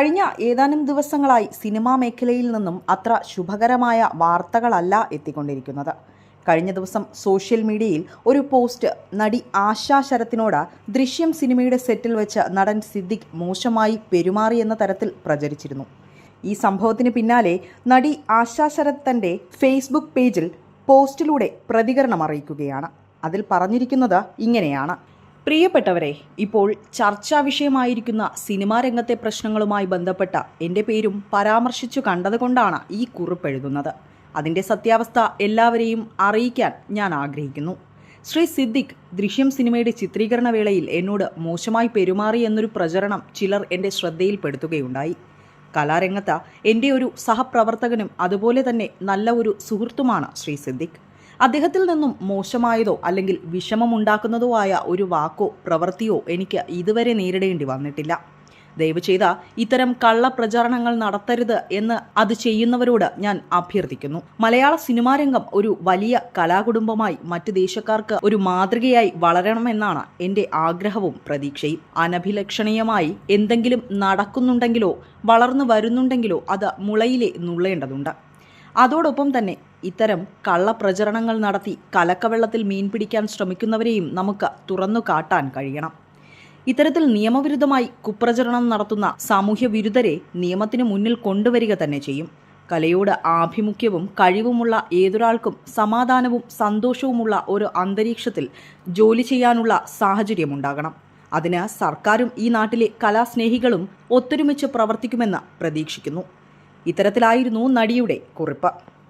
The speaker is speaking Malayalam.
കഴിഞ്ഞ ഏതാനും ദിവസങ്ങളായി സിനിമാ മേഖലയിൽ നിന്നും അത്ര ശുഭകരമായ വാർത്തകളല്ല എത്തിക്കൊണ്ടിരിക്കുന്നത്. കഴിഞ്ഞ ദിവസം സോഷ്യൽ മീഡിയയിൽ ഒരു പോസ്റ്റ് നടി ആശാ ശരത്തിനോട് ദൃശ്യം സിനിമയുടെ സെറ്റിൽ വെച്ച് നടൻ സിദ്ദിഖ് മോശമായി പെരുമാറിയെന്ന തരത്തിൽ പ്രചരിച്ചിരുന്നു. ഈ സംഭവത്തിന് പിന്നാലെ നടി ആശാ ശരത് തൻ്റെ ഫേസ്ബുക്ക് പേജിൽ പോസ്റ്റിലൂടെ പ്രതികരണം അറിയിക്കുകയാണ്. അതിൽ പറഞ്ഞിരിക്കുന്നത് ഇങ്ങനെയാണ്: പ്രിയപ്പെട്ടവരെ, ഇപ്പോൾ ചർച്ചാ വിഷയമായിരിക്കുന്ന സിനിമാ രംഗത്തെ പ്രശ്നങ്ങളുമായി ബന്ധപ്പെട്ട എൻ്റെ പേരും പരാമർശിച്ചു കണ്ടതുകൊണ്ടാണ് ഈ കുറിപ്പ് എഴുതുന്നത്. അതിൻ്റെ സത്യാവസ്ഥ എല്ലാവരെയും അറിയിക്കാൻ ഞാൻ ആഗ്രഹിക്കുന്നു. ശ്രീ സിദ്ദിഖ് ദൃശ്യം സിനിമയുടെ ചിത്രീകരണ വേളയിൽ എന്നോട് മോശമായി പെരുമാറി എന്നൊരു പ്രചരണം ചിലർ എൻ്റെ ശ്രദ്ധയിൽപ്പെടുത്തുകയുണ്ടായി. കലാരംഗത്ത് എൻ്റെ ഒരു സഹപ്രവർത്തകനും അതുപോലെ തന്നെ നല്ല ഒരു സുഹൃത്തുമാണ് ശ്രീ സിദ്ദിഖ്. അദ്ദേഹത്തിൽ നിന്നും മോശമായതോ അല്ലെങ്കിൽ വിഷമമുണ്ടാക്കുന്നതോ ആയ ഒരു വാക്കോ പ്രവൃത്തിയോ എനിക്ക് ഇതുവരെ നേരിടേണ്ടി വന്നിട്ടില്ല. ദയവ് ചെയ്ത ഇത്തരം കള്ളപ്രചാരണങ്ങൾ നടത്തരുത് എന്ന് അത് ചെയ്യുന്നവരോട് ഞാൻ അഭ്യർത്ഥിക്കുന്നു. മലയാള സിനിമാ രംഗം ഒരു വലിയ കലാകുടുംബമായി മറ്റ് ദേശക്കാർക്ക് ഒരു മാതൃകയായി വളരണമെന്നാണ് എൻ്റെ ആഗ്രഹവും പ്രതീക്ഷയും. അനഭിലഷണീയമായി എന്തെങ്കിലും നടക്കുന്നുണ്ടെങ്കിലോ വളർന്നു വരുന്നുണ്ടെങ്കിലോ അത് മുളയിലെ നുള്ളേണ്ടതുണ്ട്. അതോടൊപ്പം തന്നെ ഇത്തരം കള്ളപ്രചരണങ്ങൾ നടത്തി കലക്കവെള്ളത്തിൽ മീൻ പിടിക്കാൻ ശ്രമിക്കുന്നവരെയും നമുക്ക് തുറന്നു കാട്ടാൻ കഴിയണം. ഇത്തരത്തിൽ നിയമവിരുദ്ധമായി കുപ്രചരണം നടത്തുന്ന സാമൂഹ്യ വിരുദ്ധരെ നിയമത്തിന് മുന്നിൽ കൊണ്ടുവരിക തന്നെ ചെയ്യും. കലയോട് ആഭിമുഖ്യവും കഴിവുമുള്ള ഏതൊരാൾക്കും സമാധാനവും സന്തോഷവുമുള്ള ഒരു അന്തരീക്ഷത്തിൽ ജോലി ചെയ്യാനുള്ള സാഹചര്യമുണ്ടാകണം. അതിന് സർക്കാരും ഈ നാട്ടിലെ കലാസ്നേഹികളും ഒത്തൊരുമിച്ച് പ്രവർത്തിക്കുമെന്ന് പ്രതീക്ഷിക്കുന്നു. ഇത്തരത്തിലായിരുന്നു നടിയുടെ കുറിപ്പ്.